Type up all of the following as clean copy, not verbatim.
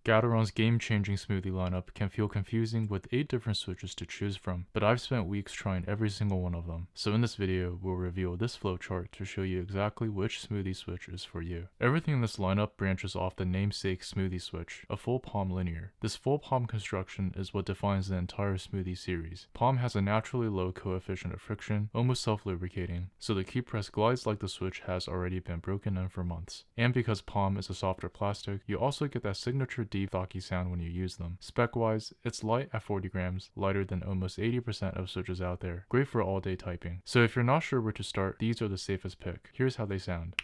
Gateron's game-changing smoothie lineup can feel confusing with 8 different switches to choose from, but I've spent weeks trying every single one of them. So in this video, we'll reveal this flowchart to show you exactly which smoothie switch is for you. Everything in this lineup branches off the namesake smoothie switch, a full palm linear. This full palm construction is what defines the entire smoothie series. Palm has a naturally low coefficient of friction, almost self-lubricating, so the key press glides like the switch has already been broken in for months. And because palm is a softer plastic, you also get that signature deep thocky sound when you use them. Spec-wise, it's light at 40 grams, lighter than almost 80% of switches out there. Great for all day typing. So if you're not sure where to start, these are the safest pick. Here's how they sound.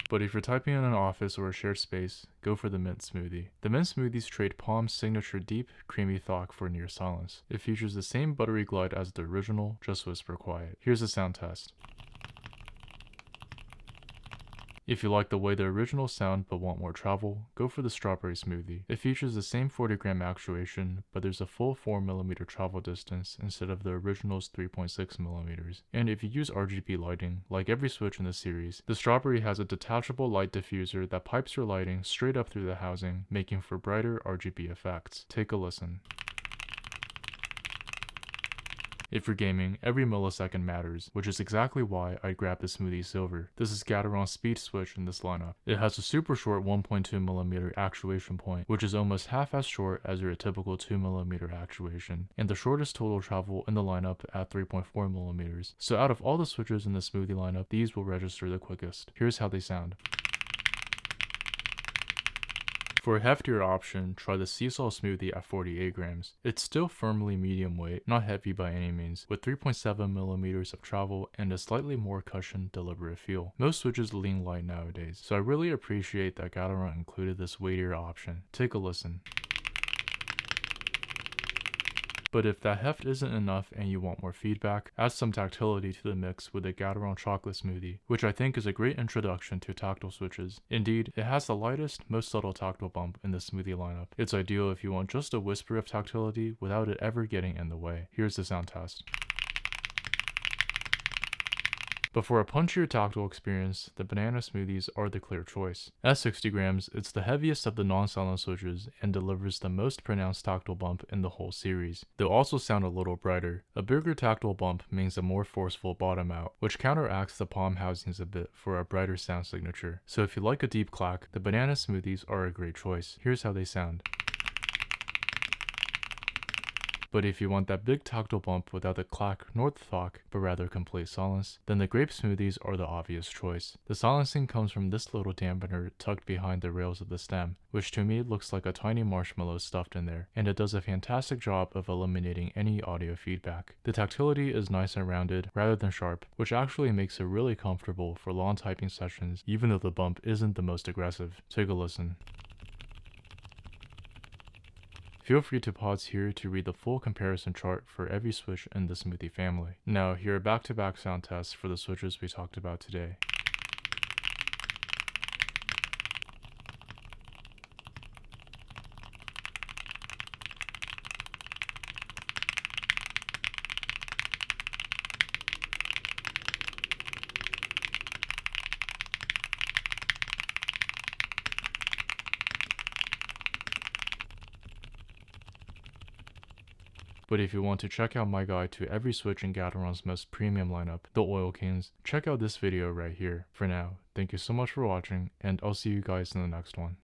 But if you're typing in an office or a shared space, go for the mint smoothie. The mint smoothies trade Palm's signature deep, creamy thock for near silence. It features the same buttery glide as the original, just whisper quiet. Here's a sound test. If you like the way the original sound but want more travel, go for the strawberry smoothie. It features the same 40-gram actuation, but there's a full 4mm travel distance instead of the original's 3.6mm. And if you use RGB lighting, like every switch in the series, the strawberry has a detachable light diffuser that pipes your lighting straight up through the housing, making for brighter RGB effects. Take a listen. If you're gaming, every millisecond matters, which is exactly why I'd grab the Smoothie Silver. This is Gateron's speed switch in this lineup. It has a super short 1.2mm actuation point, which is almost half as short as your typical 2mm actuation, and the shortest total travel in the lineup at 3.4mm. So out of all the switches in the Smoothie lineup, these will register the quickest. Here's how they sound. For a heftier option, try the Seesaw Smoothie at 48 grams. It's still firmly medium weight, not heavy by any means, with 3.7mm of travel and a slightly more cushioned, deliberate feel. Most switches lean light nowadays, so I really appreciate that Gateron included this weightier option. Take a listen. But if that heft isn't enough and you want more feedback, add some tactility to the mix with the Gateron Chocolate Smoothie, which I think is a great introduction to tactile switches. Indeed, it has the lightest, most subtle tactile bump in the smoothie lineup. It's ideal if you want just a whisper of tactility without it ever getting in the way. Here's the sound test. But for a punchier tactile experience, the banana smoothies are the clear choice. At 60 grams, it's the heaviest of the non-silent switches and delivers the most pronounced tactile bump in the whole series. They'll also sound a little brighter. A bigger tactile bump means a more forceful bottom out, which counteracts the palm housings a bit for a brighter sound signature. So if you like a deep clack, the banana smoothies are a great choice. Here's how they sound. But if you want that big tactile bump without the clack nor the thock, but rather complete silence, then the grape smoothies are the obvious choice. The silencing comes from this little dampener tucked behind the rails of the stem, which to me looks like a tiny marshmallow stuffed in there, and it does a fantastic job of eliminating any audio feedback. The tactility is nice and rounded rather than sharp, which actually makes it really comfortable for long typing sessions, even though the bump isn't the most aggressive. Take a listen. Feel free to pause here to read the full comparison chart for every switch in the Smoothie family. Now, here are back-to-back sound tests for the switches we talked about today. But if you want to check out my guide to every switch in Gateron's most premium lineup, the Oil Kings, check out this video right here. For now, thank you so much for watching, and I'll see you guys in the next one.